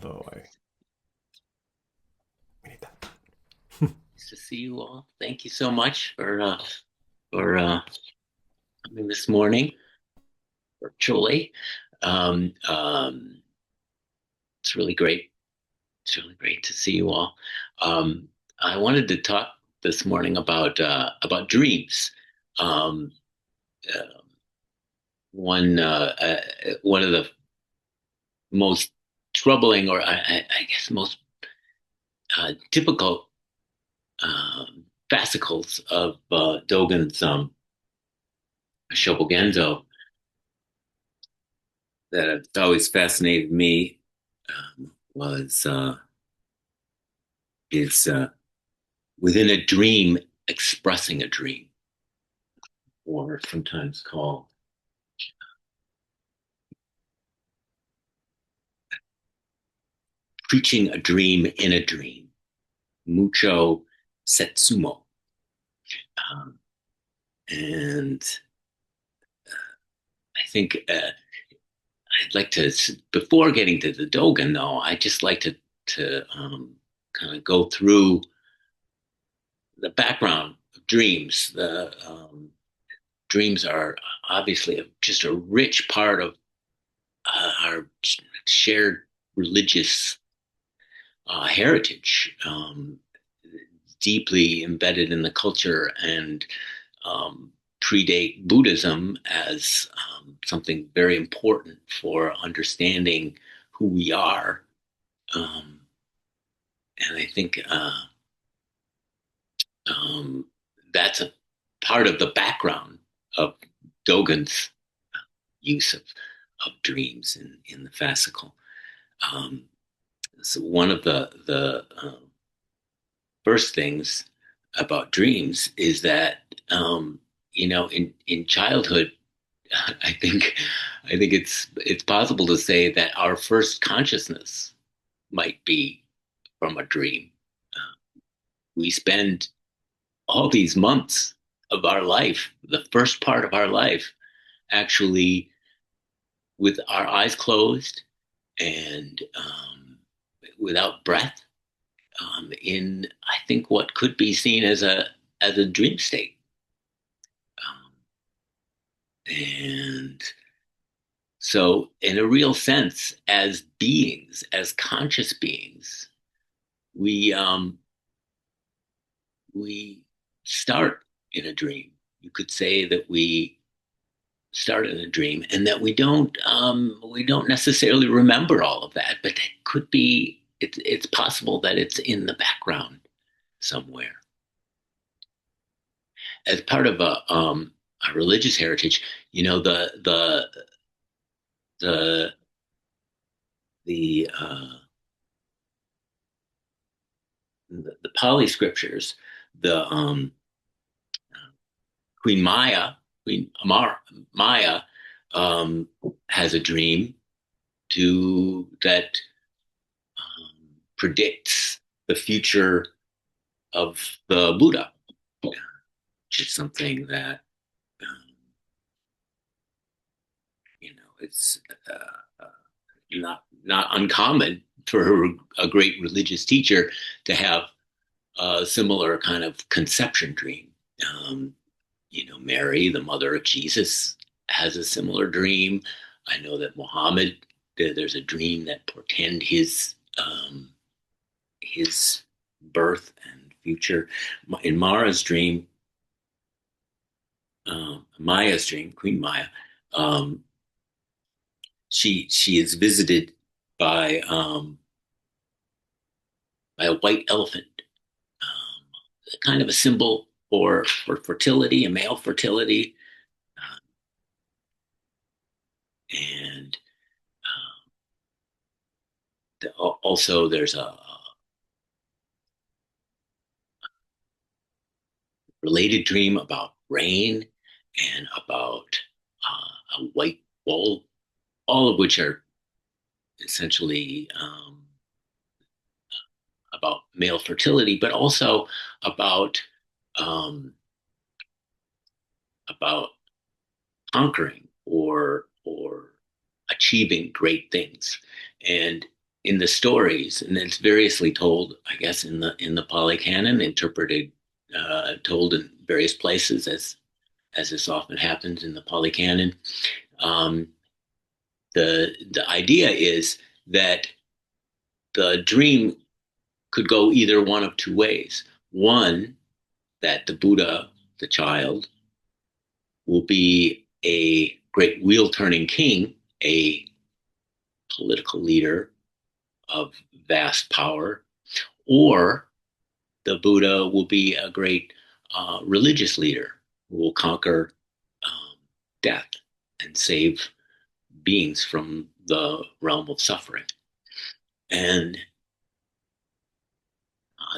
Though we need that. Nice to see you all. Thank you so much for coming this morning virtually. Um, um, it's really great. It's really great to see you all. Um, I wanted to talk this morning about dreams. Um, uh, one of the most troubling, or I guess most difficult fascicles of Dogen's Shobogenzo that have always fascinated me was is within a dream expressing a dream, or sometimes called preaching a dream in a dream, Mucho Setsumo. Um, and I think I'd like to, before getting to the Dogen, though, I'd just like to kind of go through the background of dreams. The dreams are obviously just a rich part of our shared religious heritage, deeply embedded in the culture and predate Buddhism as something very important for understanding who we are. Um, and I think um, that's a part of the background of Dogen's use of dreams in the fascicle. Um, so one of the first things about dreams is that in childhood, I think I think it's possible to say that our first consciousness might be from a dream. We spend all these months of our life, the first part of our life, actually with our eyes closed and without breath, in I think what could be seen as a dream state. Um, and so, in a real sense, as beings, as conscious beings, we we start in a dream. You could say that we start in a dream, and that we don't necessarily remember all of that, but it could be. It's possible that it's in the background somewhere as part of a religious heritage. You know, the the the Pali scriptures, the Queen Maya, Queen Maya, um, has a dream that predicts the future of the Buddha, which is something that um, it's not uncommon for a great religious teacher to have a similar kind of conception dream. Um, Mary, the mother of Jesus, has a similar dream. I know that Muhammad, there's a dream that portend his birth and future. In Maya's dream, Queen Maya, um, she is visited by um, by a white elephant, um, kind of a symbol for fertility and male fertility. Uh, and Also, there's a related dream about rain and about a white bull, all of which are essentially about male fertility, but also about um, about conquering or achieving great things. And in the stories, and it's variously told, I guess, in the Pali Canon, interpreted, told in various places, as this often happens in the Pali Canon. Um, the idea is that the dream could go either one of two ways. One, that the Buddha, the child, will be a great wheel turning king, a political leader of vast power, or the Buddha will be a great religious leader who will conquer um, death and save beings from the realm of suffering. And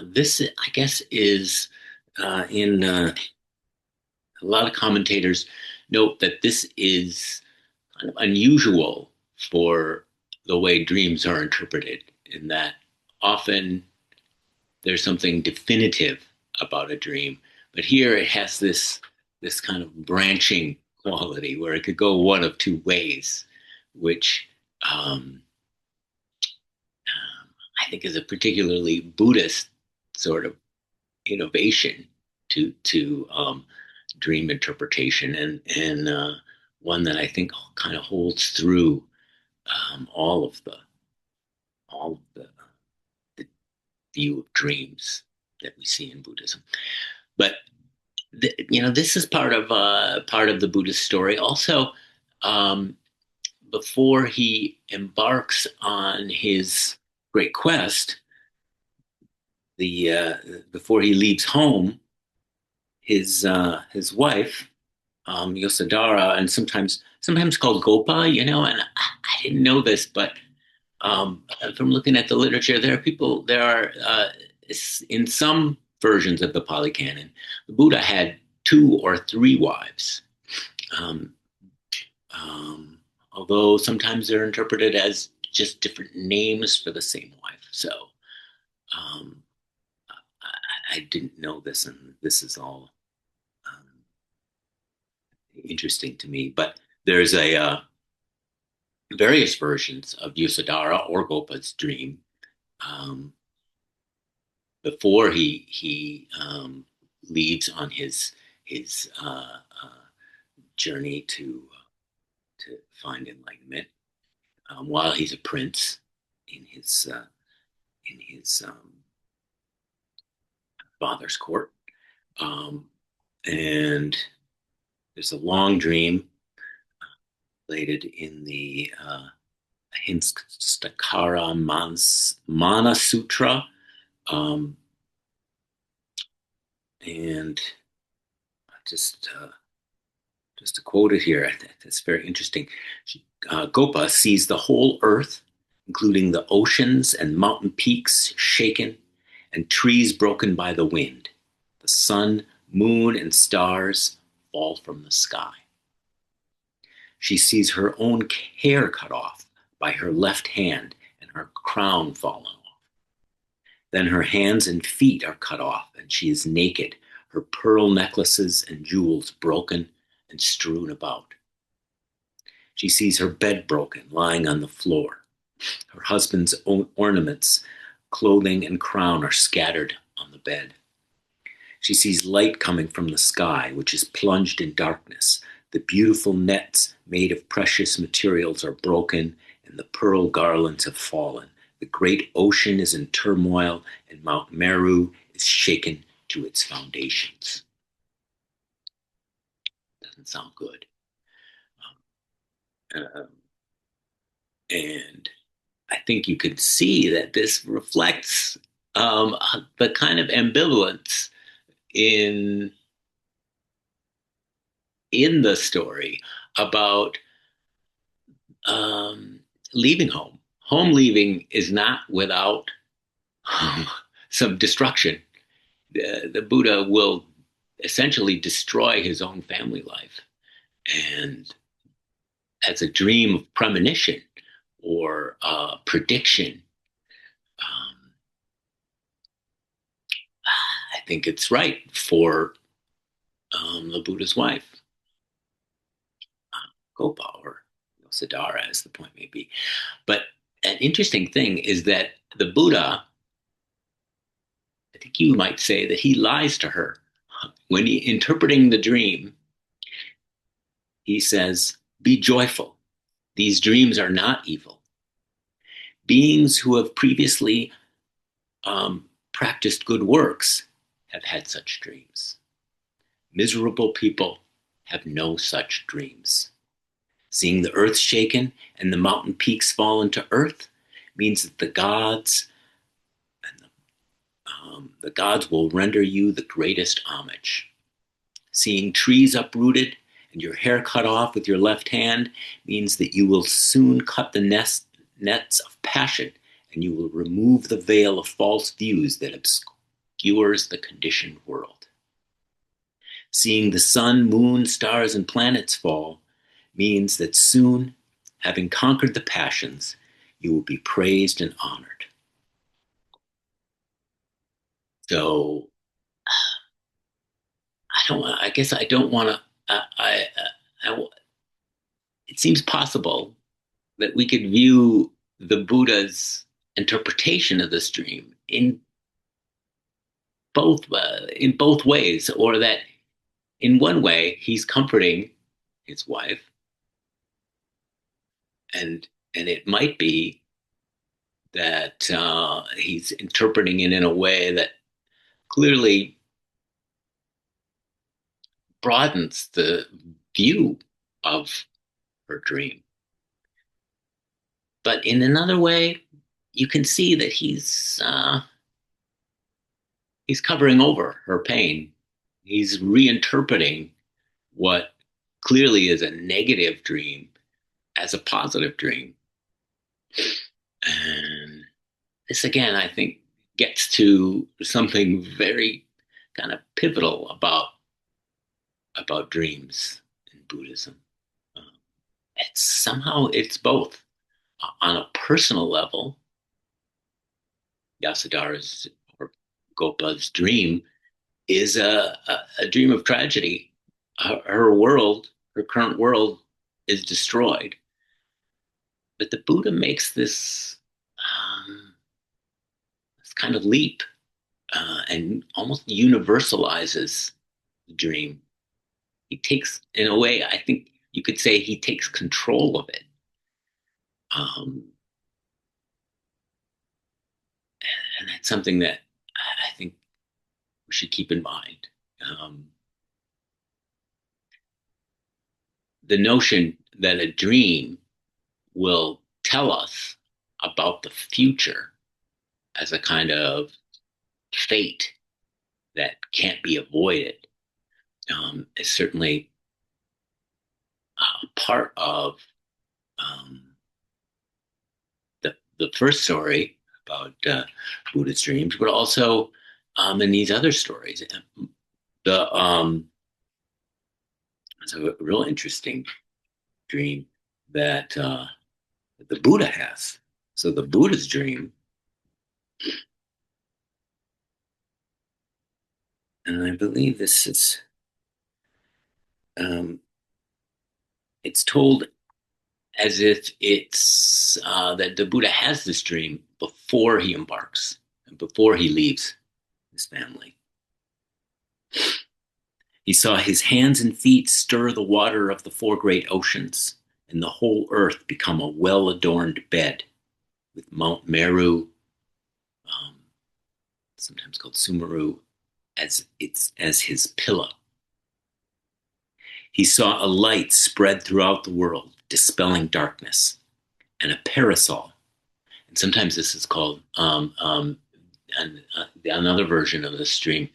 this, I guess, is in a lot of commentators note that this is kind of unusual for the way dreams are interpreted, in that often there's something definitive about a dream, but here it has this kind of branching quality where it could go one of two ways, which um, I think is a particularly Buddhist sort of innovation to dream interpretation, and one that I think kind of holds through all of the view of dreams that we see in Buddhism. But this is part of the Buddhist story. Also, um, before he embarks on his great quest, the before he leaves home, his wife, Yosadara, and sometimes called Gopa, and I didn't know this, but from looking at the literature, there are in some versions of the Pali Canon, the Buddha had two or three wives, um, although sometimes they're interpreted as just different names for the same wife. So um, I didn't know this, and this is all um, interesting to me. But there's a various versions of Yusadara or Gopa's dream um, before he leaves on his journey to find enlightenment. While he's a prince in his father's court, um, and there's a long dream related in the Hinstakara Mana Sutra. Um, and just to quote it here, it's very interesting. Gopa sees the whole earth, including the oceans and mountain peaks, shaken, and trees broken by the wind. The sun, moon, and stars fall from the sky. She sees her own hair cut off by her left hand and her crown fallen off. Then her hands and feet are cut off, and she is naked, her pearl necklaces and jewels broken and strewn about. She sees her bed broken, lying on the floor. Her husband's ornaments, clothing, and crown are scattered on the bed. She sees light coming from the sky, which is plunged in darkness. The beautiful nets made of precious materials are broken, and the pearl garlands have fallen. The great ocean is in turmoil, and Mount Meru is shaken to its foundations. Doesn't sound good. Um, and I think you could see that this reflects the kind of ambivalence in the story about um, leaving home. Home leaving is not without some destruction. The Buddha will essentially destroy his own family life. And as a dream of premonition or prediction, um, I think it's right for the Buddha's wife, Gopa, or Sadara, as the point may be. But an interesting thing is that the Buddha, I think you might say that he lies to her. When he interpreting the dream, he says, "Be joyful. These dreams are not evil. Beings who have previously practiced good works have had such dreams. Miserable people have no such dreams. Seeing the earth shaken and the mountain peaks fall into earth means that the gods will render you the greatest homage. Seeing trees uprooted and your hair cut off with your left hand means that you will soon cut the nets of passion, and you will remove the veil of false views that obscures the conditioned world. Seeing the sun, moon, stars, and planets fall means that soon, having conquered the passions, you will be praised and honored." So I guess I don't want to. It seems possible that we could view the Buddha's interpretation of this dream in both ways, or that in one way he's comforting his wife, and it might be that he's interpreting it in a way that clearly broadens the view of her dream. But in another way, you can see that he's covering over her pain. He's reinterpreting what clearly is a negative dream as a positive dream. And this again, I think, gets to something very kind of pivotal about dreams in Buddhism. It's both. On a personal level, Yasudhara's or Gopa's dream is a dream of tragedy. Her current world is destroyed. But the Buddha makes this kind of leap and almost universalizes the dream. He takes, in a way, I think you could say he takes control of it. And that's something that I think we should keep in mind. The notion that a dream will tell us about the future as a kind of fate that can't be avoided is certainly part of the first story about Buddha's dreams, but also in these other stories. It's a real interesting dream that the Buddha has. So the Buddha's dream, and I believe this is, it's told as if it's that the Buddha has this dream before he embarks and before he leaves his family. He saw his hands and feet stir the water of the four great oceans, and the whole earth become a well-adorned bed, with Mount Meru, sometimes called Sumeru, as his pillow. He saw a light spread throughout the world, dispelling darkness, and a parasol. And sometimes this is called another version of this dream,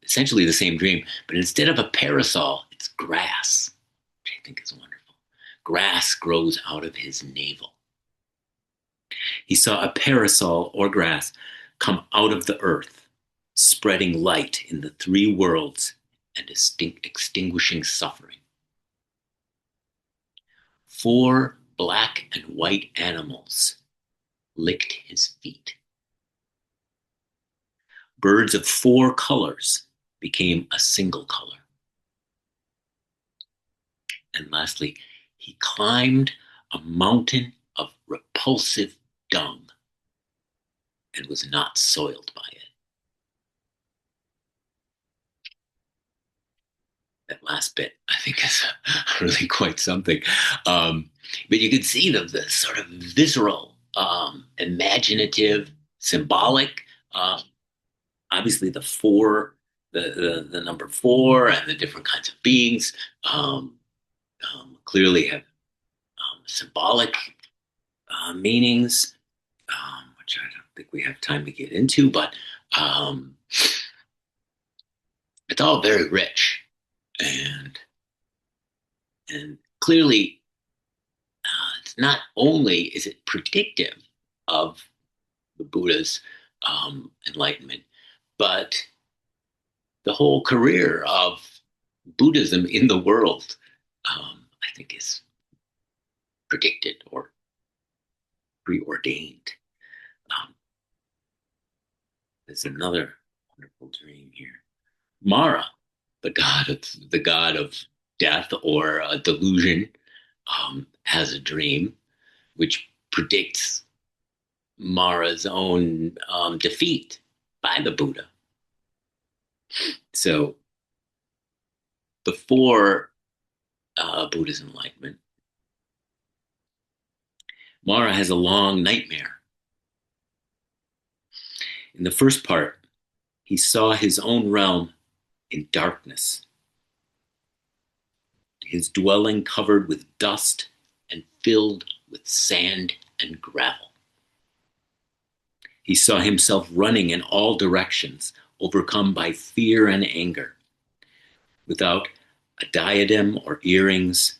essentially the same dream, but instead of a parasol, it's grass, which I think is wonderful. Grass grows out of his navel. He saw a parasol or grass come out of the earth, spreading light in the three worlds and extinguishing suffering. 4 black and white animals licked his feet. Birds of 4 colors became a single color. And lastly, he climbed a mountain of repulsive dung and was not soiled by it. That last bit, I think, is really quite something. But you can see the sort of visceral, imaginative, symbolic. Uh, Obviously, the number four, and the different kinds of beings um, clearly have symbolic meanings, which I don't think we have time to get into, but um, it's all very rich, and clearly, it's not only is it predictive of the Buddha's enlightenment, but the whole career of Buddhism in the world, I think, is predicted or preordained. Um, there's another wonderful dream here. Mara, the god of death or delusion, has a dream which predicts Mara's own defeat by the Buddha. So before Buddha's enlightenment, Mara has a long nightmare. In the first part, he saw his own realm in darkness, his dwelling covered with dust and filled with sand and gravel. He saw himself running in all directions, overcome by fear and anger. Without a diadem or earrings,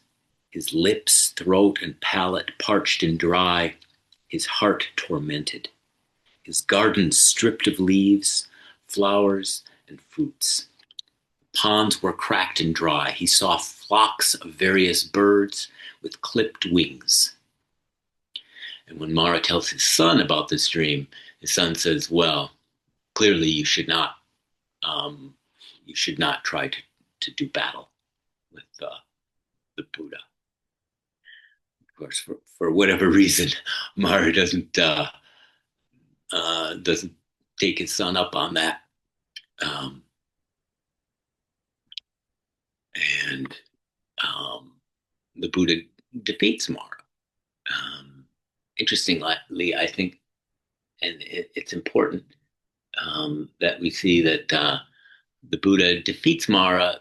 his lips, throat, and palate parched and dry, his heart tormented, his garden stripped of leaves, flowers, and fruits. Ponds were cracked and dry. He saw flocks of various birds with clipped wings. And when Mara tells his son about this dream, his son says, "Well, clearly you should not try to do battle with the Buddha." Of course, for whatever reason, Mara doesn't take his son up on that, um, and the Buddha defeats Mara. Interestingly, I think, and it's important that we see that the Buddha defeats Mara,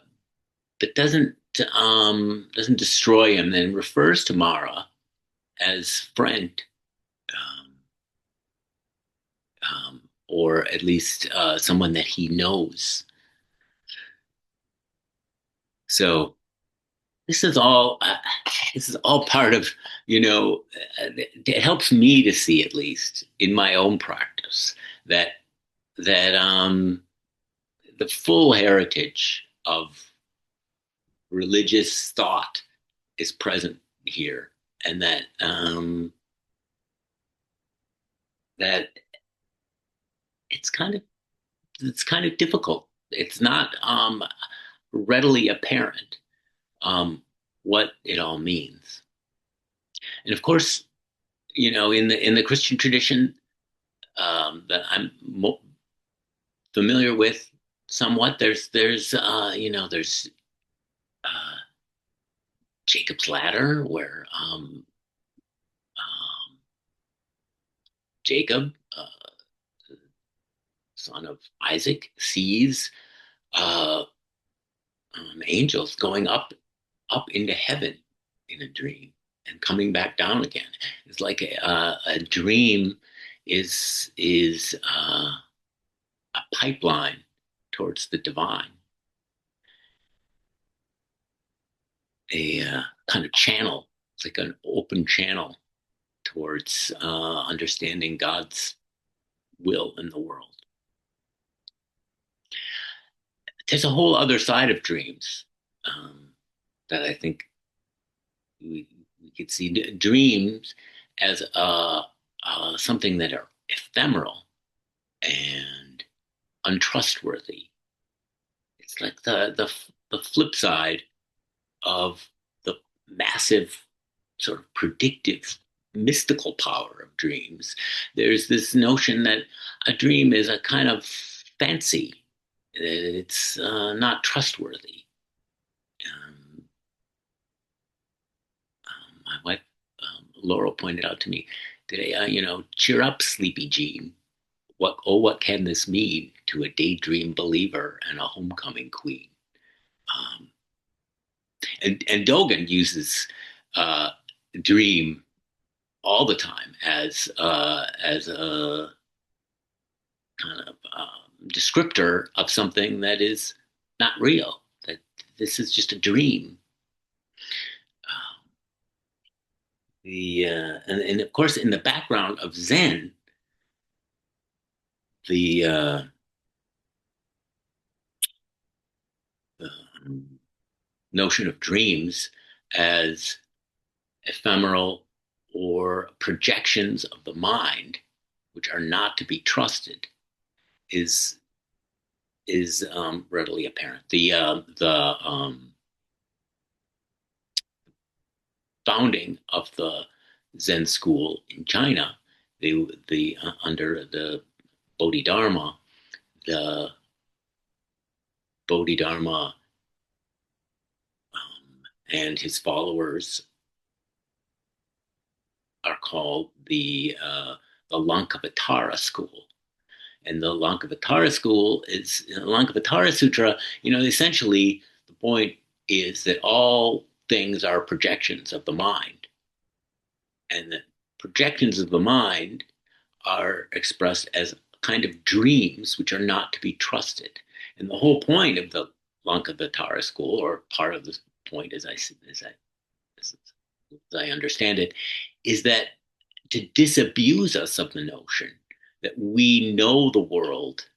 but doesn't destroy him. Then refers to Mara as friend, um, or at least someone that he knows. So this is all part of, it helps me to see, at least in my own practice, that the full heritage of religious thought is present here, and that it's kind of difficult. It's not readily apparent what it all means. And of course, in the Christian tradition that I'm familiar with somewhat, there's Jacob's ladder, where Jacob, son of Isaac, sees uh, angels going up into heaven in a dream and coming back down again. It's like a dream is a pipeline towards the divine, a kind of channel. It's like an open channel towards understanding God's will in the world. There's a whole other side of dreams that I think we could see dreams as something that are ephemeral and untrustworthy. It's like the flip side of the massive sort of predictive mystical power of dreams. There's this notion that a dream is a kind of fancy, it's not trustworthy. Um, my wife, Laurel, pointed out to me today, cheer up, sleepy Jean. What can this mean to a daydream believer and a homecoming queen? Um, and Dogen uses uh, dream all the time as a kind of descriptor of something that is not real. That this is just a dream. Um, the and of course in the background of Zen, the, the notion of dreams as ephemeral or projections of the mind, which are not to be trusted, is readily apparent. The founding of the Zen school in China, the under the Bodhidharma, the Bodhidharma and his followers are called the Lankavatara school. And the Lankavatara school is Lankavatara Sutra. Essentially the point is that all things are projections of the mind, and that projections of the mind are expressed as kind of dreams which are not to be trusted. And the whole point of the Lankavatara school, or part of the point, as I understand it, is that to disabuse us of the notion that we know the world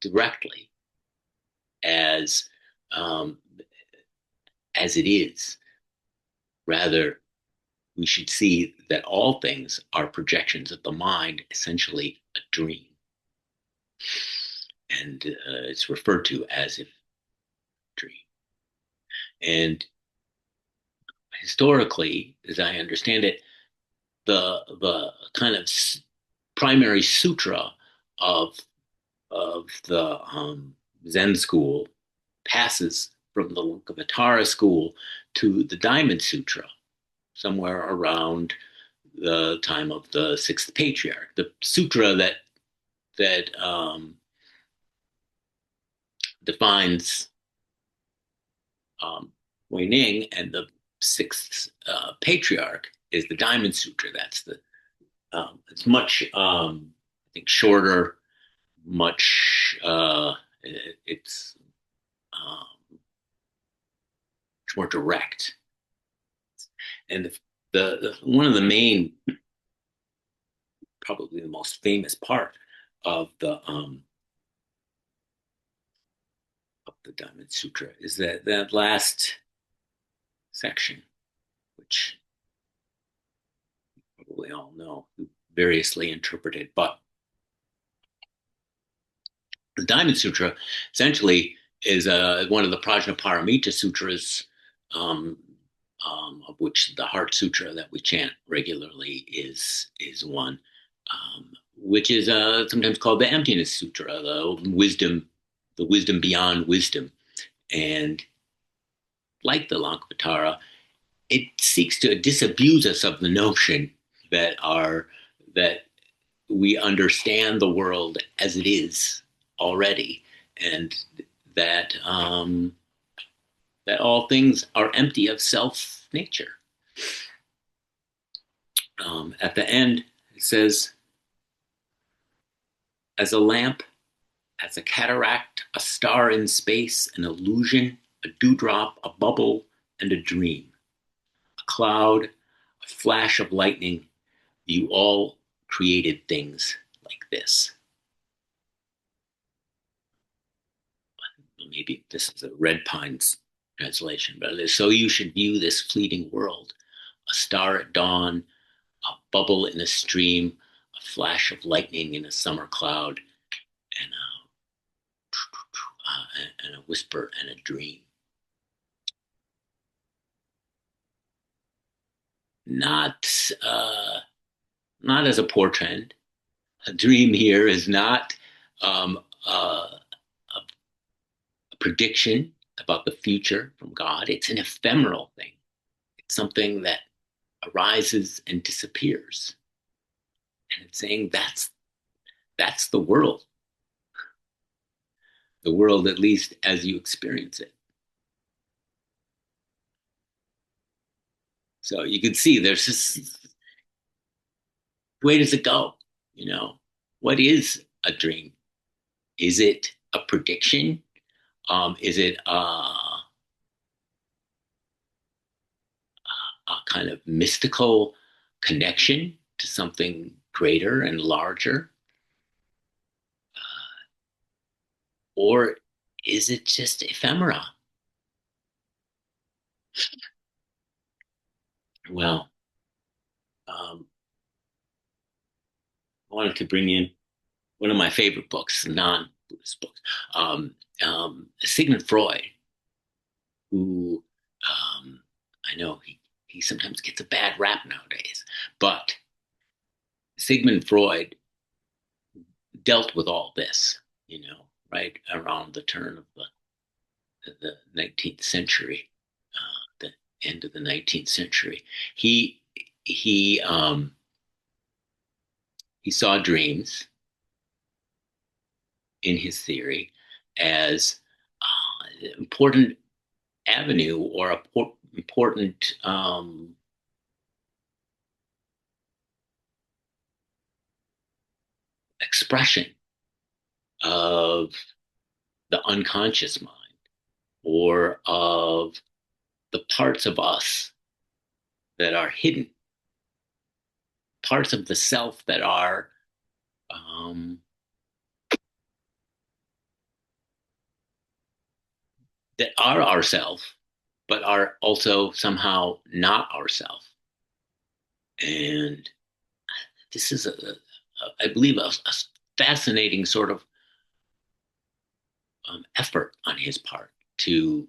directly as um, as it is. Rather, we should see that all things are projections of the mind, essentially a dream, and it's referred to as if dream. And historically, as I understand it, the kind of primary sutra of the Zen school passes from the Lankavatara school to the Diamond Sutra, somewhere around the time of the sixth patriarch. The sutra that defines Wei Ning and the sixth patriarch is the Diamond Sutra. It's much I think shorter, much it's much more direct, and the one of the main, probably the most famous part of the Diamond Sutra is that last section, which probably all know, variously interpreted, but the Diamond Sutra essentially is one of the Prajnaparamita sutras, um, of which the Heart Sutra that we chant regularly is one, which is sometimes called the Emptiness Sutra, the wisdom beyond wisdom. And like the Lankavatara, it seeks to disabuse us of the notion that we understand the world as it is already, and that that all things are empty of self nature. At the end, it says, "As a lamp, as a cataract, a star in space, an illusion, a dewdrop, a bubble, and a dream, a cloud, a flash of lightning, you all created things like this." Maybe this is a Red Pines translation, but it is, "So you should view this fleeting world, a star at dawn, a bubble in a stream, a flash of lightning in a summer cloud, and a whisper and a dream." not uh, not as a portend. A dream here is not um, a prediction about the future from God. It's an ephemeral thing. It's something that arises and disappears. And it's saying that's the world at least as you experience it. So you can see there's this, where does it go? You know, what is a dream? Is it a prediction? Is it a kind of mystical connection to something greater and larger? Or is it just ephemera? Well, I wanted to bring in one of my favorite books, non-Buddhist books, Sigmund Freud, who I know he sometimes gets a bad rap nowadays, but Sigmund Freud dealt with all this, right around the turn of the 19th century, the end of the 19th century. He he um, he saw dreams in his theory as important avenue or a important expression of the unconscious mind or of the parts of us that are hidden, parts of the self um, that are ourself, but are also somehow not ourself. And this is I believe, a fascinating sort of effort on his part to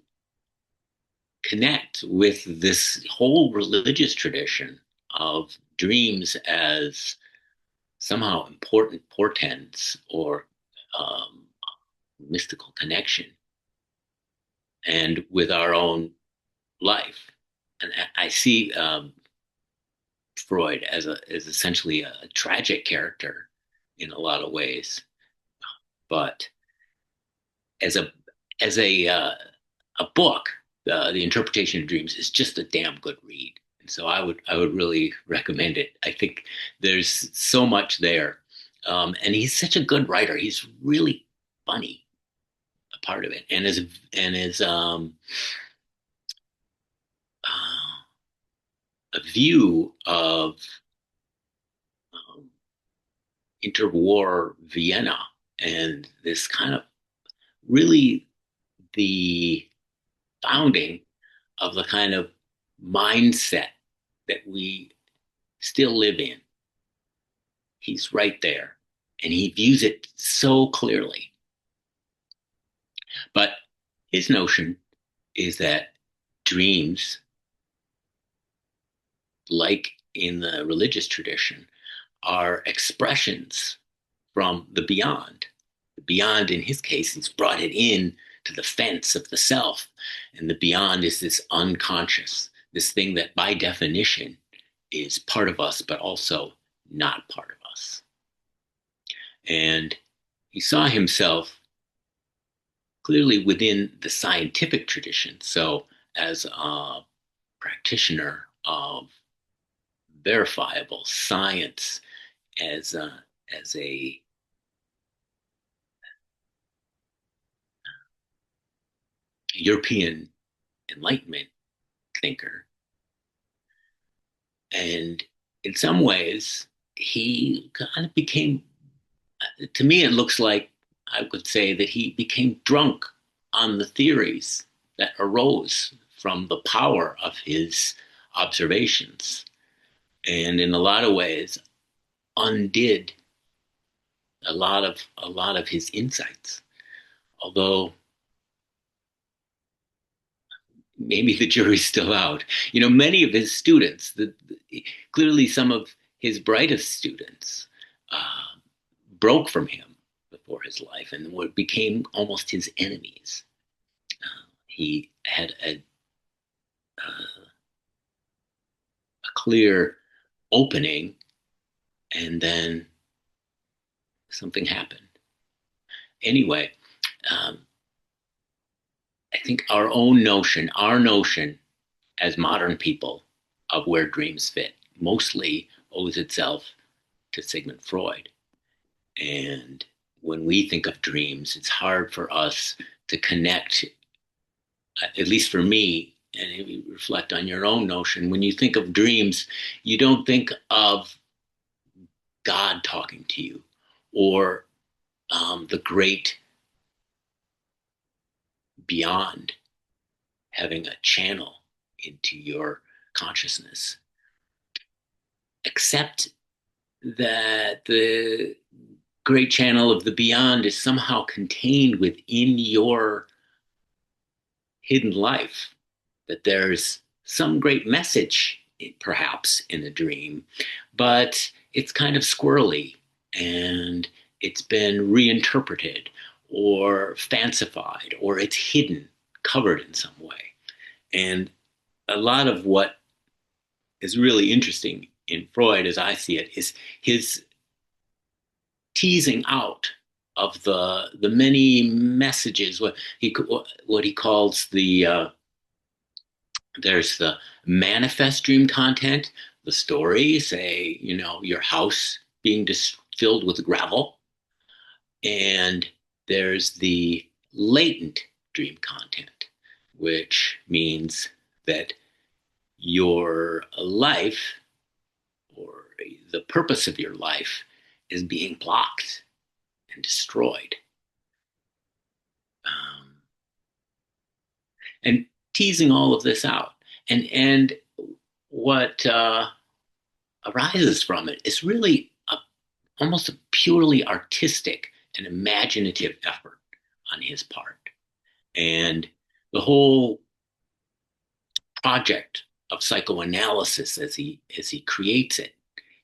connect with this whole religious tradition of dreams as somehow important portents or um, mystical connection and with our own life. And I see Freud as essentially a tragic character in a lot of ways, but as a book, the interpretation of dreams is just a damn good read. And so I would really recommend it. I think there's so much there, and he's such a good writer. He's really funny, a part of it, and his uh, a view of um, interwar Vienna and this kind of really the founding of the kind of mindset that we still live in. He's right there and he views it so clearly. But his notion is that dreams, like in the religious tradition, are expressions from the beyond. The beyond, in his case, he's brought it in to the fence of the self. And the beyond is this unconscious, this thing that by definition is part of us, but also not part of us. And he saw himself clearly within the scientific tradition. So, as a practitioner of verifiable science, as a European Enlightenment thinker, and in some ways, he kind of became. To me, it looks like I would say that he became drunk on the theories that arose from the power of his observations, and in a lot of ways, undid a lot of his insights. Although maybe the jury's still out. Many of his students, clearly some of his brightest students uh, broke from him before his life and what became almost his enemies. He had a clear opening, and then something happened. Anyway, um, I think our notion as modern people of where dreams fit mostly owes itself to Sigmund Freud. And when we think of dreams, it's hard for us to connect, at least for me, and if you reflect on your own notion, when you think of dreams, you don't think of God talking to you or the great beyond having a channel into your consciousness, except that the great channel of the beyond is somehow contained within your hidden life, that there's some great message, perhaps, in a dream, but it's kind of squirrely and it's been reinterpreted or fancified or it's hidden, covered in some way. And a lot of what is really interesting in Freud, as I see it, is his teasing out of the many messages, what he calls there's the manifest dream content, the story, say, your house being filled with gravel, and there's the latent dream content, which means that your life or the purpose of your life is being blocked and destroyed. And teasing all of this out. And what arises from it is really almost a purely artistic and imaginative effort on his part. And the whole project of psychoanalysis as he creates it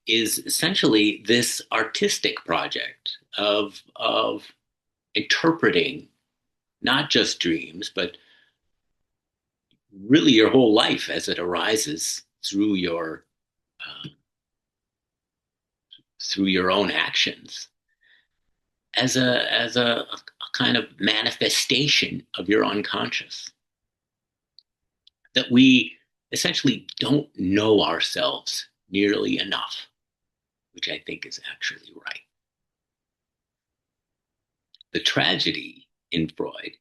is essentially this artistic project of interpreting not just dreams, but really your whole life as it arises through uh, your own actions as a kind of manifestation of your unconscious, that we essentially don't know ourselves nearly enough, which I think is actually right. The tragedy in Freud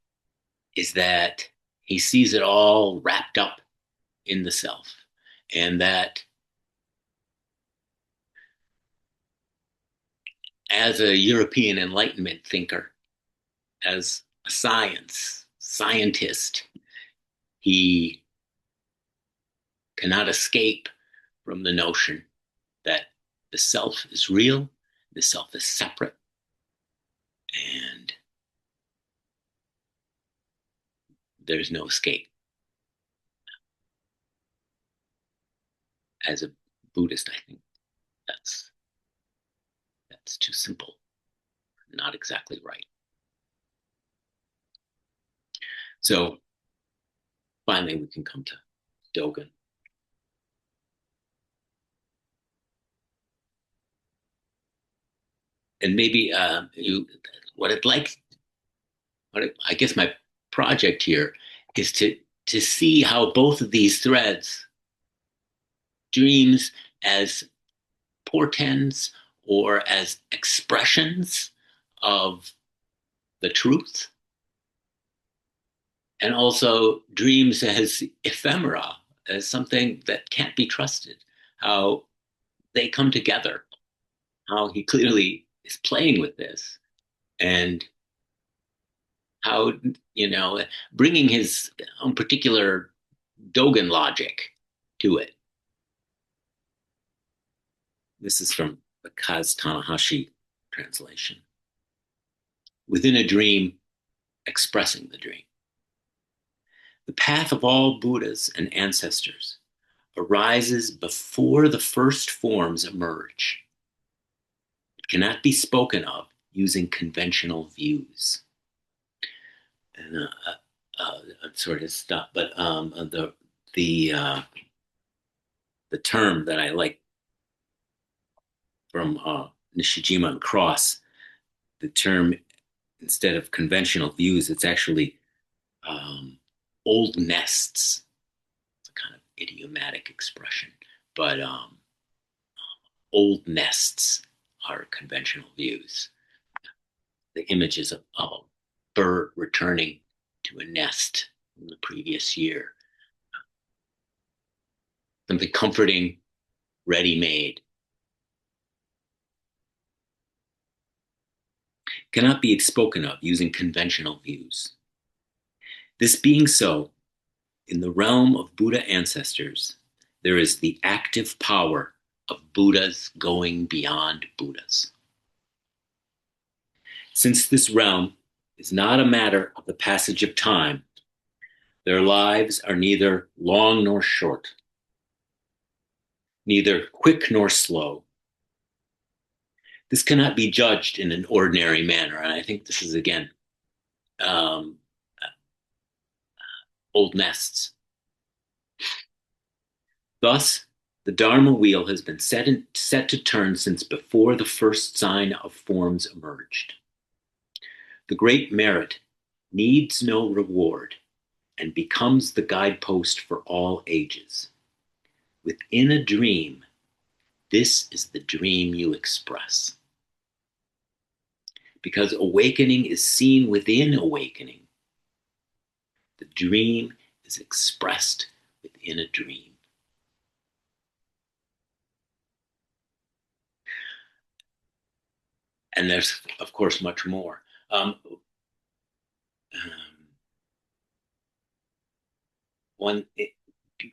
is that he sees it all wrapped up in the self, and that as a European Enlightenment thinker, as a scientist, he cannot escape from the notion that the self is real, the self is separate, and there's no escape. As a Buddhist, I think that's too simple, not exactly right. So finally, we can come to Dogen. And maybe what I'd like, I guess my project here is to see how both of these threads, dreams as portends or as expressions of the truth, and also dreams as ephemera, as something that can't be trusted, how they come together, how he clearly is playing with this, and how, bringing his own particular Dogen logic to it. This is from the Kaz Tanahashi translation. Within a dream, expressing the dream. The path of all Buddhas and ancestors arises before the first forms emerge. It cannot be spoken of using conventional views. And sort of stuff, but the uh, the term that I like from Nishijima and Cross, the term instead of conventional views, it's actually um, old nests. It's a kind of idiomatic expression, but old nests are conventional views. The images of a bird returning to a nest from the previous year, something comforting, ready-made, cannot be spoken of using conventional views. This being so, in the realm of Buddha ancestors, there is the active power of Buddhas going beyond Buddhas. Since this realm is not a matter of the passage of time, their lives are neither long nor short, neither quick nor slow. This cannot be judged in an ordinary manner, and I think this is, again, um, old nests. Thus, the Dharma wheel has been set to turn since before the first sign of forms emerged. The great merit needs no reward and becomes the guidepost for all ages. Within a dream, this is the dream you express. Because awakening is seen within awakening, the dream is expressed within a dream. And there's, of course, much more. One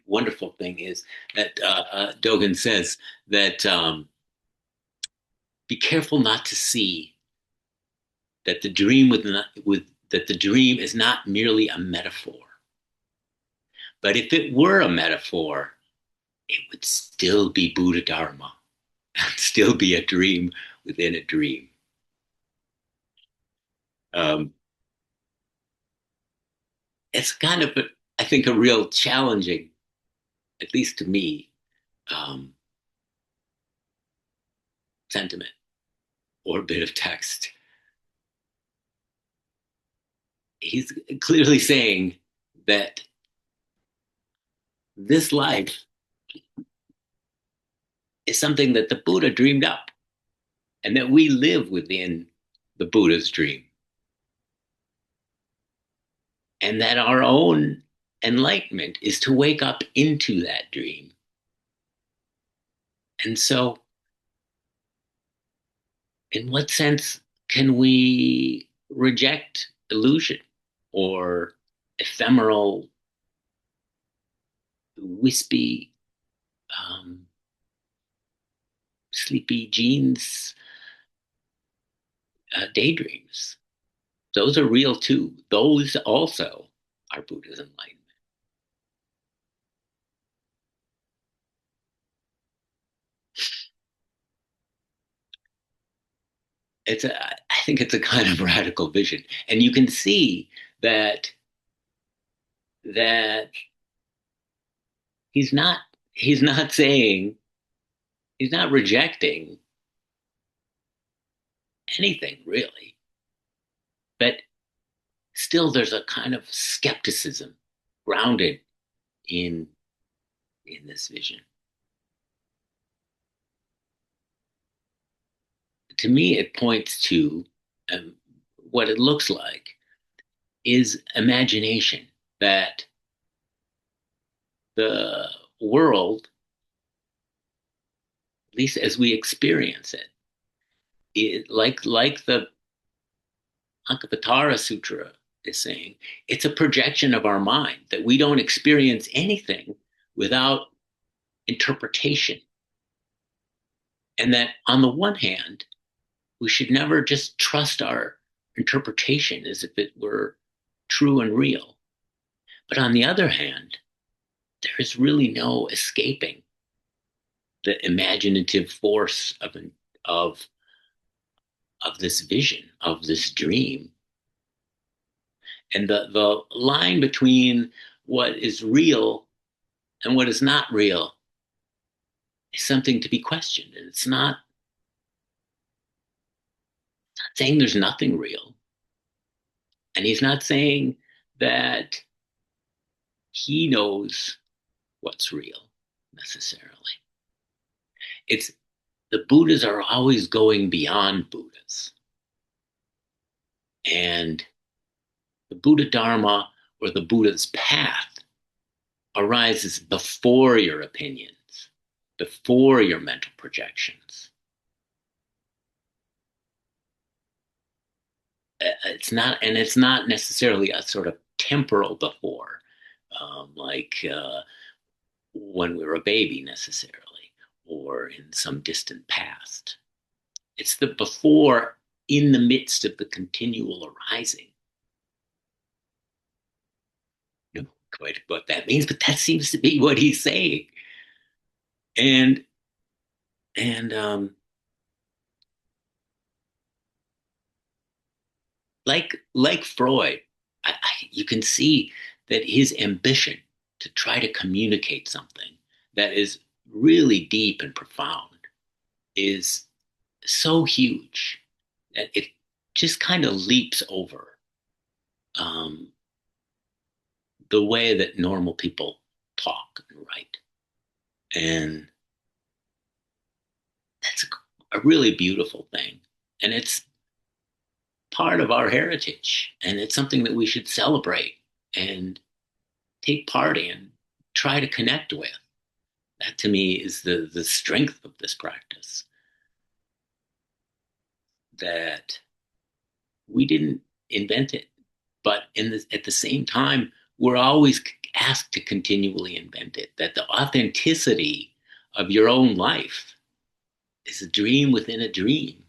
wonderful thing is that Dogen says that be careful not to see that the dream that the dream is not merely a metaphor. But if it were a metaphor, it would still be Buddha Dharma and still be a dream within a dream. It's kind of, I think, a real challenging, at least to me, um, sentiment or bit of text. He's clearly saying that this life is something that the Buddha dreamed up and that we live within the Buddha's dream. And that our own enlightenment is to wake up into that dream. And so, in what sense can we reject illusion or ephemeral, wispy, sleepy jeans daydreams? Those are real too. Those also are Buddha's enlightenment. I think it's a kind of radical vision, and you can see that he's not saying, he's not rejecting anything really, but still there's a kind of skepticism grounded in this vision. To me, it points to what it looks like is imagination, that the world, at least as we experience it, like the Ankavatara Sutra is saying, it's a projection of our mind, that we don't experience anything without interpretation. And that on the one hand, we should never just trust our interpretation as if it were true and real. But on the other hand, there is really no escaping the imaginative force of of this vision, of this dream. And the line between what is real and what is not real is something to be questioned. And it's not saying there's nothing real. And he's not saying that he knows what's real necessarily. It's the Buddhas are always going beyond Buddhas. And the Buddha Dharma or the Buddha's path arises before your opinions, before your mental projections. It's not necessarily a sort of temporal before, like when we were a baby necessarily, or in some distant past. It's the before in the midst of the continual arising. You know quite what that means, but that seems to be what he's saying. And and like Freud, you can see that his ambition to try to communicate something that is really deep and profound is so huge that it just kind of leaps over um, the way that normal people talk and write. And that's a really beautiful thing. And it's part of our heritage. And it's something that we should celebrate and take part in, try to connect with. That to me is the strength of this practice. That we didn't invent it, but at the same time, we're always asked to continually invent it. That the authenticity of your own life is a dream within a dream.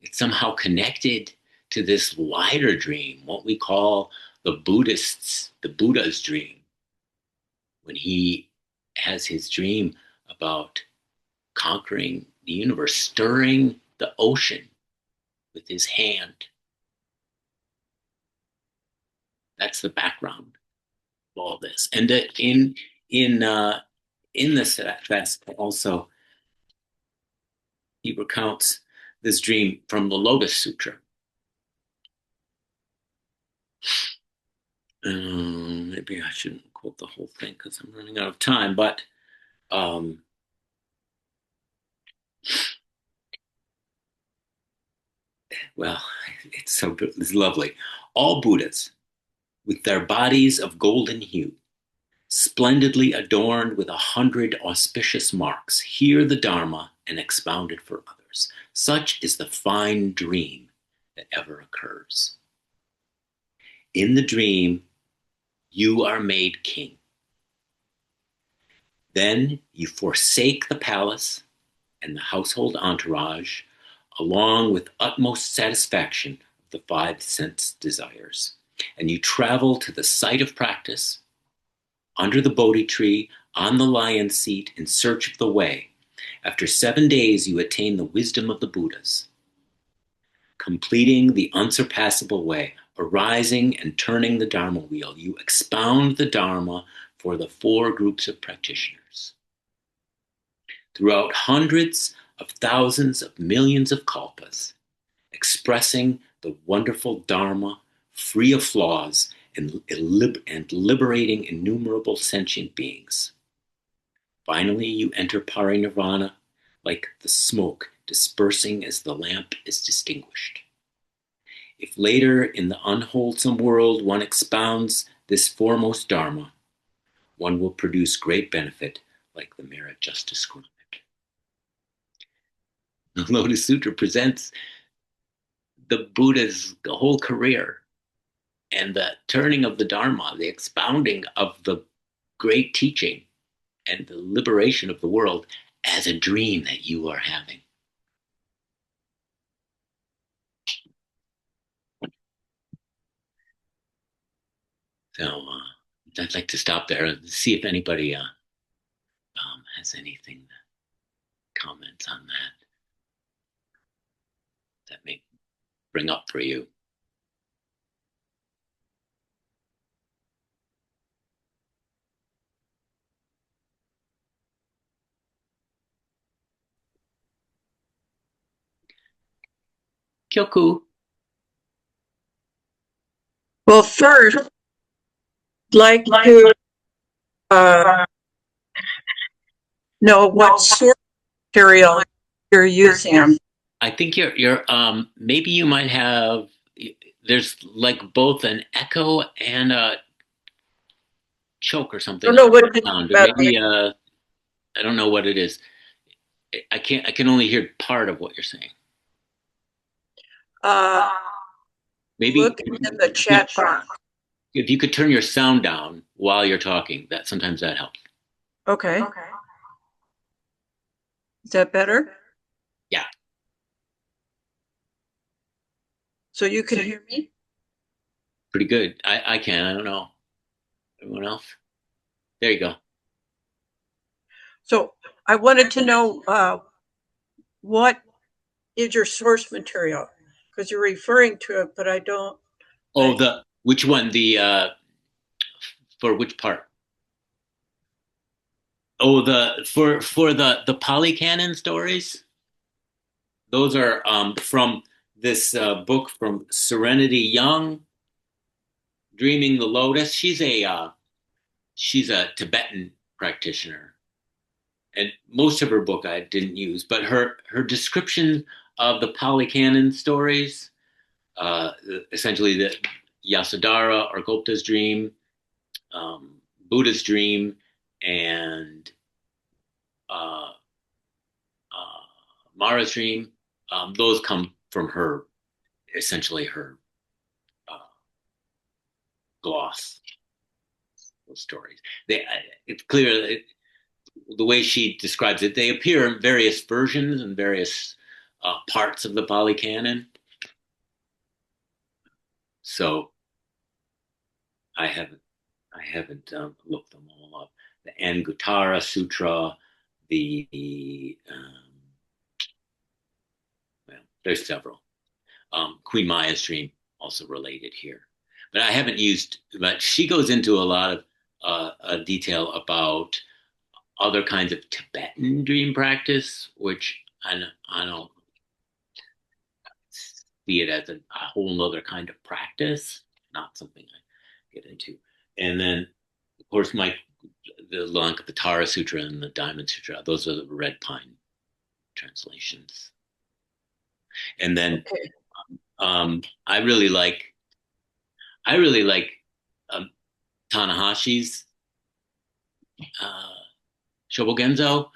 It's somehow connected to this wider dream, what we call the Buddha's dream, when he has his dream about conquering the universe, stirring the ocean with his hand. That's the background of all this. And in in this fest also, he recounts this dream from the Lotus Sutra. Maybe I shouldn't quote the whole thing because I'm running out of time, but um, well, it's lovely. All Buddhas, with their bodies of golden hue, splendidly adorned with 100 auspicious marks, hear the Dharma and expound it for others. Such is the fine dream that ever occurs. In the dream, you are made king. Then you forsake the palace and the household entourage, along with utmost satisfaction of the five sense desires. And you travel to the site of practice, under the Bodhi tree, on the lion seat, in search of the way. After 7 days, you attain the wisdom of the Buddhas, completing the unsurpassable way, arising and turning the Dharma wheel. You expound the Dharma for the 4 groups of practitioners. Throughout hundreds of thousands of millions of kalpas, expressing the wonderful Dharma, free of flaws, and liberating innumerable sentient beings. Finally, you enter parinirvana like the smoke dispersing as the lamp is extinguished. If later in the unwholesome world one expounds this foremost Dharma, one will produce great benefit like the merit just described. The Lotus Sutra presents the Buddha's whole career and the turning of the Dharma, the expounding of the great teaching and the liberation of the world as a dream that you are having. So I'd like to stop there and see if anybody has anything comments on that may bring up for you. Kyoku. Well, first, I'd like to know what source material you're using. I think you're maybe you might have there's like both an echo and a choke or I something don't know what sound, or about maybe I don't know what it is. I can only hear part of what you're saying. Maybe look in the chat box. if you could turn your sound down while you're talking, that sometimes that helps. Okay. Is that better? Yeah, So you can hear me? pretty good. I can. I don't know. Everyone else? There you go. So I wanted to know what is your source material? Because you're referring to it, but I don't. Oh, the which one? The for which part? Oh, the for the polycanon stories. Those are from this book from Serenity Young, Dreaming the Lotus. She's a Tibetan practitioner, and most of her book I didn't use, but her description of the polycanon stories, uh, essentially the Yasodhara or Gupta's dream, um, Buddha's dream, and uh, uh, Mara's dream. Those come from her, essentially her uh, gloss. Those stories. It's clear the way she describes it. They appear in various versions and various parts of the Pali Canon. So I haven't looked them all up. The Anguttara Sutra, well, there's several. Queen Maya's dream also related here, but I haven't used. But she goes into a lot of detail about other kinds of Tibetan dream practice, which I don't see it as a whole other kind of practice, not something I get into. And then, of course, the Lankavatara Sutra and the Diamond Sutra, those are the Red Pine translations. And then Okay. um, I really like I really like um, Tanahashi's uh, Shobogenzo,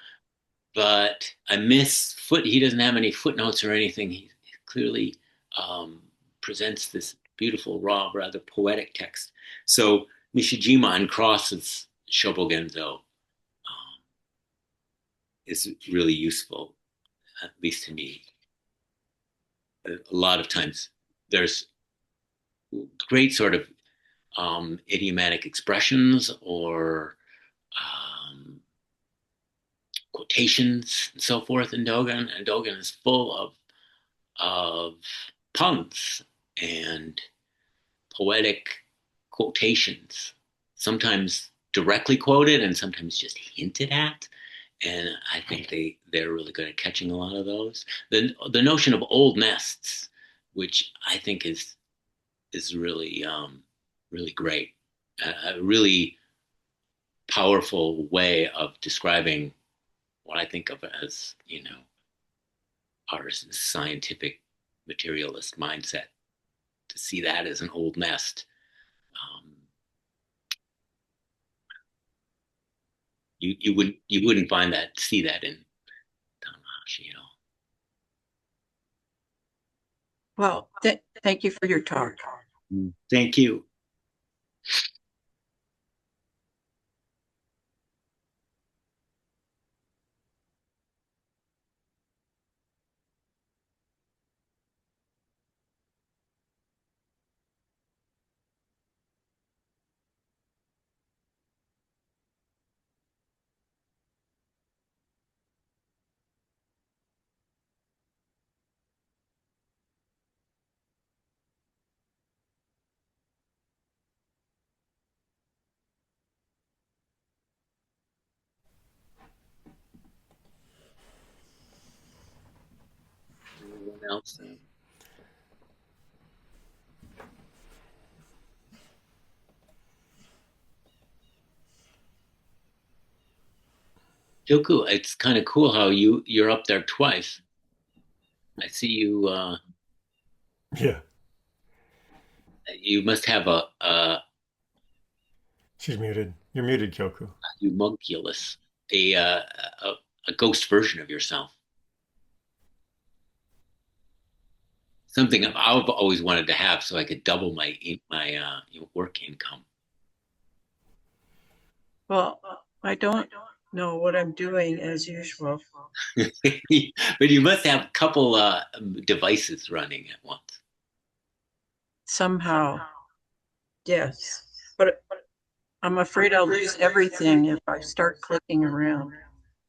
but I miss he doesn't have any footnotes or anything. He clearly um, presents this beautiful, raw, rather poetic text. So Nishijima uncrosses Shobogenzo is really useful, at least to me. A lot of times there's great sort of idiomatic expressions or um, quotations and so forth in Dogen, and Dogen is full of puns and poetic quotations, sometimes directly quoted and sometimes just hinted at. And I think they're really good at catching a lot of those. The notion of old nests, which I think is really really great, a really powerful way of describing what I think of as our scientific materialist mindset. To see that as an old nest, um, you wouldn't see that in Tanahashi at all. Well, thank you for your talk. Thank you. So, Joku, it's kind of cool how you're up there twice. I see you. Yeah, You must have a she's muted. You're muted, Kyoku. homunculus, a, uh, a a ghost version of yourself. Something I've always wanted to have, so I could double my work income. Well, I don't know what I'm doing as usual. But you must have a couple devices running at once. Somehow, yes. But I'm afraid I'll lose everything if I start clicking around.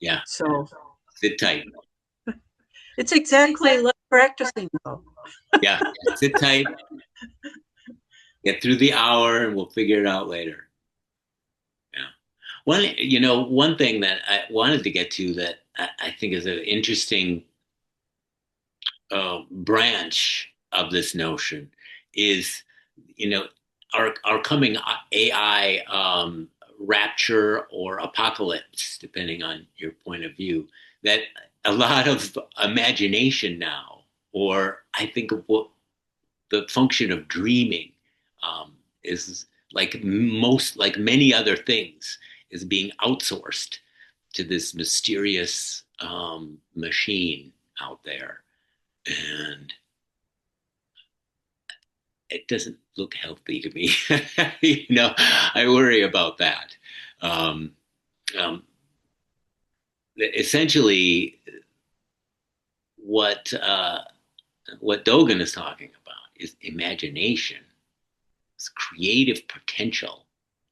Yeah, So sit tight. it's exactly like practicing though. Yeah, sit tight. Get through the hour, and we'll figure it out later. Yeah. One thing that I wanted to get to that I think is an interesting branch of this notion is, you know, our coming AI rapture or apocalypse, depending on your point of view. That a lot of imagination now, or I think of what the function of dreaming is like many other things, is being outsourced to this mysterious machine out there, and it doesn't look healthy to me. I worry about that. Um, um, Essentially, what what Dogen is talking about is imagination, it's creative potential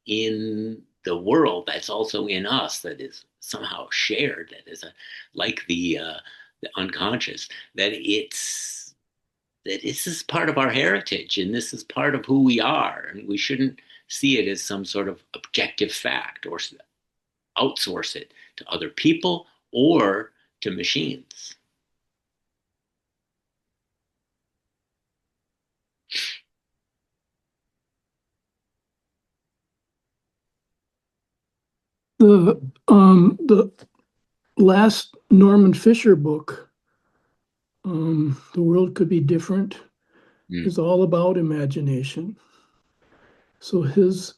in the world that's also in us, that is somehow shared, that is like the unconscious, that this is part of our heritage and this is part of who we are, and we shouldn't see it as some sort of objective fact or outsource it to other people or to machines. The last Norman Fisher book, The World Could Be Different, Mm. is all about imagination. So his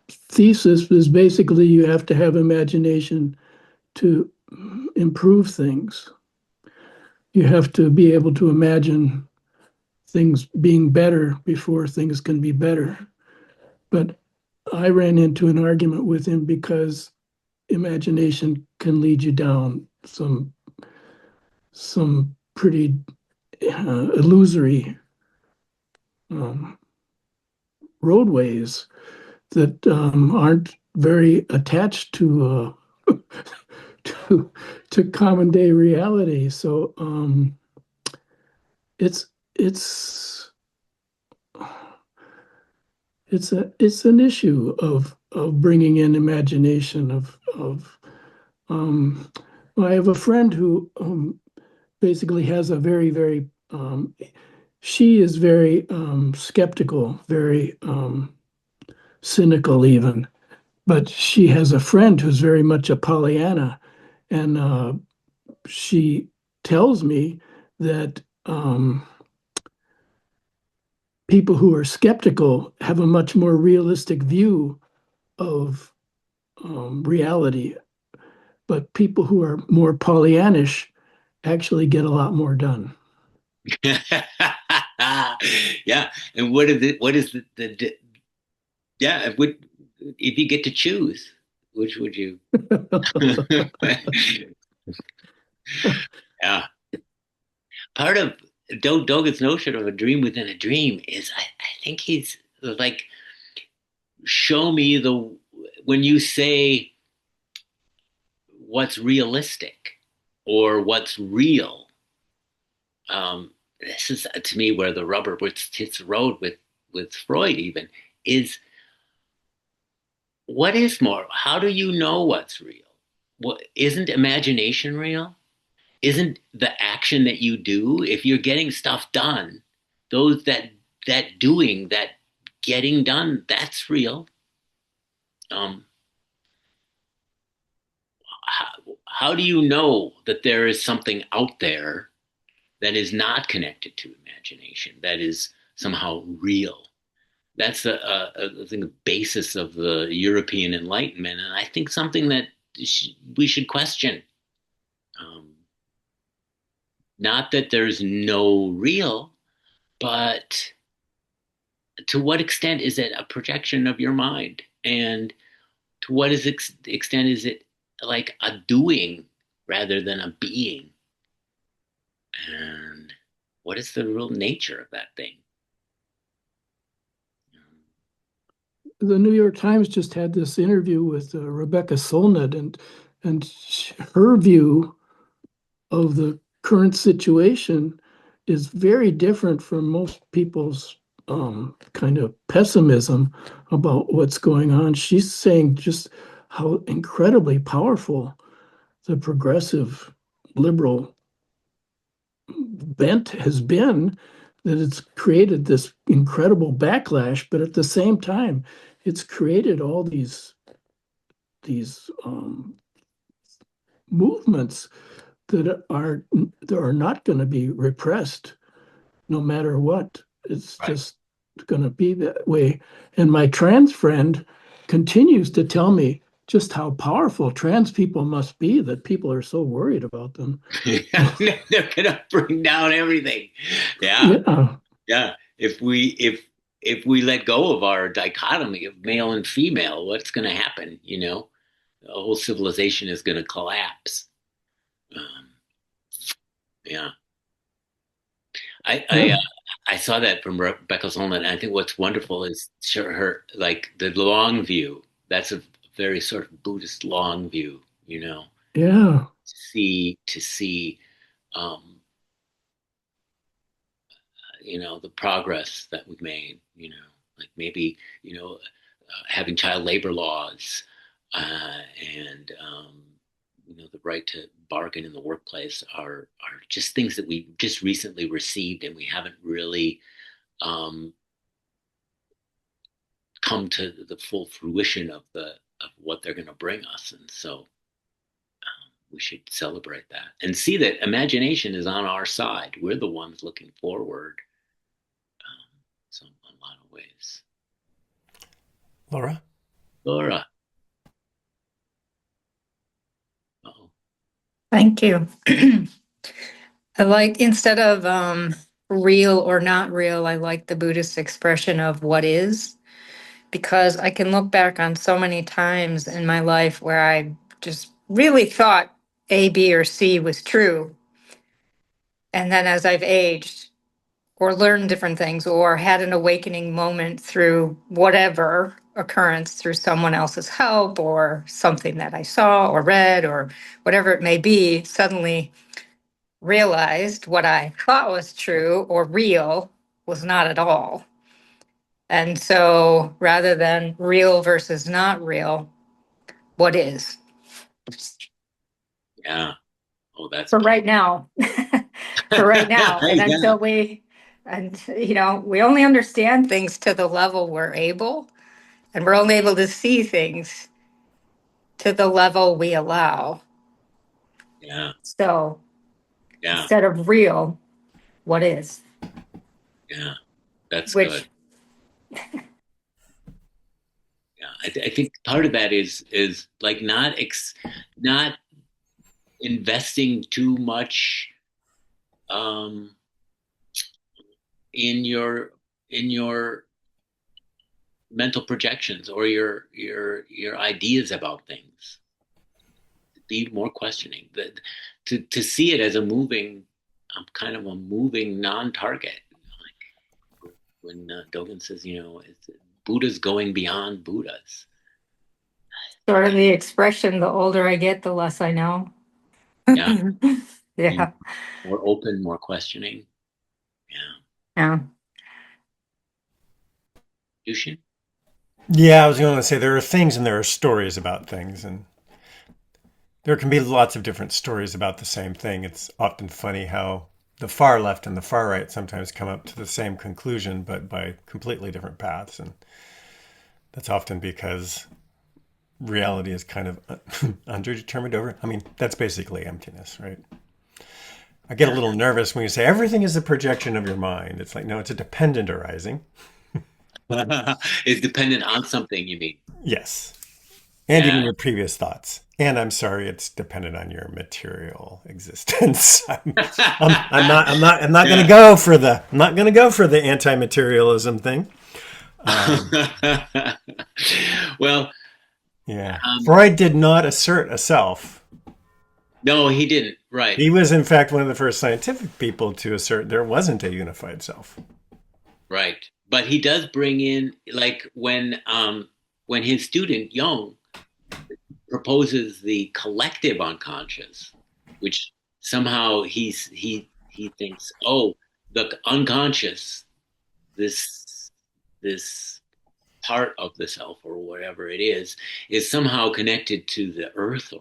thesis is basically you have to have imagination to improve things. You have to be able to imagine things being better before things can be better. But I ran into an argument with him because imagination can lead you down some pretty illusory um, roadways that aren't very attached to to common day reality. So it's it's it's an issue of bringing in imagination of I have a friend who basically has a very she is very skeptical, very cynical even, but she has a friend who's very much a Pollyanna, and she tells me that people who are skeptical have a much more realistic view of reality, but people who are more Pollyannish actually get a lot more done. Yeah, and what is the yeah, if you get to choose, which would you? Yeah, part of Dogen's notion of a dream within a dream is, I think he's like, show me when you say what's realistic or what's real. This is to me where the rubber hits the road with Freud even, is what is more? How do you know what's real? What isn't imagination real? isn't the action that you do, if you're getting stuff done, those that doing, that getting done, that's real. Um, how do you know that there is something out there that is not connected to imagination, that is somehow real? That's I think, the basis of the European Enlightenment, and I think something that we should question. Um, Not that there's no real, but to what extent is it a projection of your mind? And to what extent is it like a doing rather than a being? And what is the real nature of that thing? The New York Times just had this interview with Rebecca Solnit, and her view of the current situation is very different from most people's kind of pessimism about what's going on. She's saying just how incredibly powerful the progressive liberal bent has been, that it's created this incredible backlash, but at the same time, it's created all these movements that are not going to be repressed no matter what. It's Right. just going to be that way. And my trans friend continues to tell me just how powerful trans people must be, that people are so worried about them. They're gonna bring down everything. Yeah. Yeah. If we let go of our dichotomy of male and female, what's going to happen? The whole civilization is going to collapse. Um, yeah. I I, Yeah. uh, I saw that from Rebecca Solnit, and I think what's wonderful is her, like, the long view. That's a very sort of Buddhist long view. Yeah. To see um, the progress that we've made, like maybe, having child labor laws, and the right to bargain in the workplace are just things that we just recently received, and we haven't really um, come to the full fruition of what they're going to bring us. And so we should celebrate that and see that imagination is on our side. We're the ones looking forward. So in a lot of ways. Laura? Laura. Uh-oh. Thank you. I like, instead of real or not real, I like the Buddhist expression of what is, because I can look back on so many times in my life where I just really thought A, B, or C was true. And then as I've aged or learned different things or had an awakening moment through whatever occurrence, through someone else's help or something that I saw or read or whatever it may be, suddenly realized what I thought was true or real was not at all. And so rather than real versus not real, what is? Yeah. Oh, that's For right now. For right now. And yeah. until we only understand things to the level we're able, and we're only able to see things to the level we allow. Yeah. So Yeah. instead of real, what is? Yeah. That's Which good. Yeah. I think part of that is like not investing too much um, in your mental projections or your ideas about things. Be more questioning. To see it as a moving, kind of a moving non-target. Like when Dogen says, Buddha's going beyond Buddhas. sort of the expression, the older I get, the less I know. Yeah. Yeah. More open, more questioning. Yeah. Yeah. Yushin? Yeah, I was going to say there are things and there are stories about things, and There can be lots of different stories about the same thing. It's often funny how the far left and the far right sometimes come up to the same conclusion, but by completely different paths. And that's often because reality is kind of underdetermined over. I mean, that's basically emptiness, right? I get a little nervous when you say everything is a projection of your mind. It's like, no, it's a dependent arising. It's dependent on something, you mean? Yes. And Yeah. even your previous thoughts. And I'm sorry, it's dependent on your material existence. I'm not going to go for the anti-materialism thing. Well, Yeah. Freud did not assert a self. no, he didn't. Right. He was, in fact, one of the first scientific people to assert there wasn't a unified self. Right. But he does bring in, like, when his student Jung proposes the collective unconscious, which somehow he thinks, oh, the unconscious, this part of the self or whatever it is somehow connected to the earth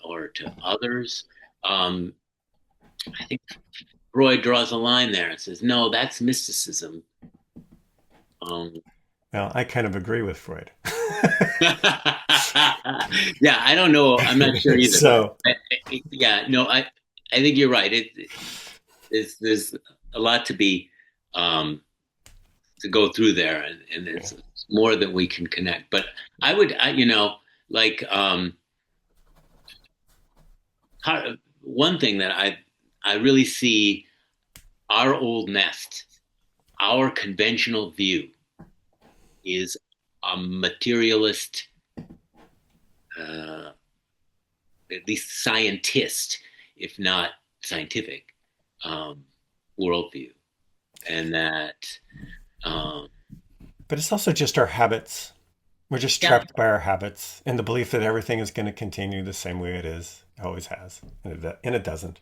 or to others. I think Freud draws a line there and says, no, that's mysticism. Well, I kind of agree with Freud. Yeah, I don't know. I'm not sure either. So, I think you're right. There's a lot to be to go through there, and it's more than we can connect. But one thing that I really see our old nest, our conventional view is a materialist, at least scientist, if not scientific, worldview. And that... but it's also just our habits. We're just trapped by our habits and the belief that everything is going to continue the same way it is, always has, and it doesn't.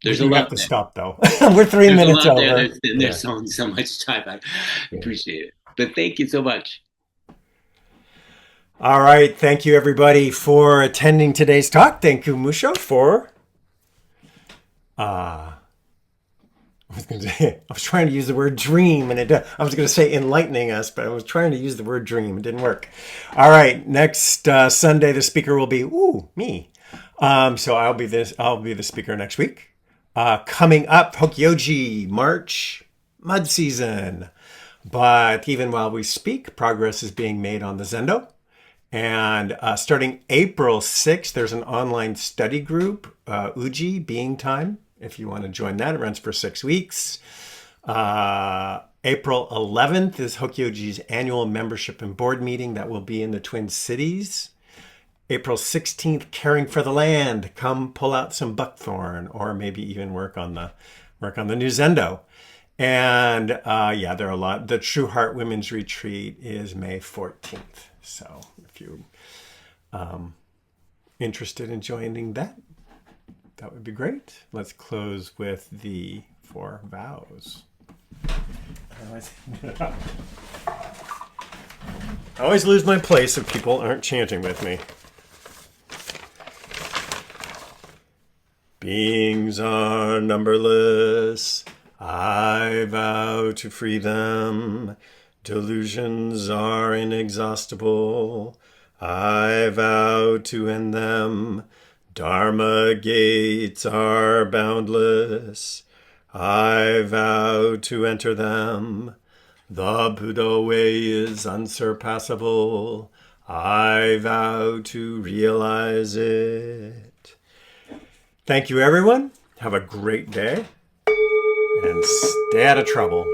There's a lot to stop though. We're 3 minutes over. There's so much time. I appreciate it. But thank you so much. All right. Thank you, everybody, for attending today's talk. Thank you, Musho, for... I was trying to use the word dream, and I was going to say enlightening us, but I was trying to use the word dream. It didn't work. All right. Next Sunday, the speaker will be, me. So I'll be the speaker next week. Coming up, Hokyoji, March, mud season. But even while we speak, progress is being made on the Zendo. And starting April 6th, there's an online study group, Uji, Being Time. If you want to join that, it runs for 6 weeks. April 11th is Hokyoji's annual membership and board meeting that will be in the Twin Cities. April 16th, Caring for the Land. Come pull out some buckthorn, or maybe even work on the new Zendo. And there are a lot. The True Heart Women's Retreat is May 14th. So if you're interested in joining that would be great. Let's close with the 4 vows. I always lose my place if people aren't chanting with me. Beings are numberless. I vow to free them. Delusions are inexhaustible. I vow to end them. Dharma gates are boundless. I vow to enter them. The Buddha way is unsurpassable. I vow to realize it. Thank you, everyone. Have a great day. And stay out of trouble.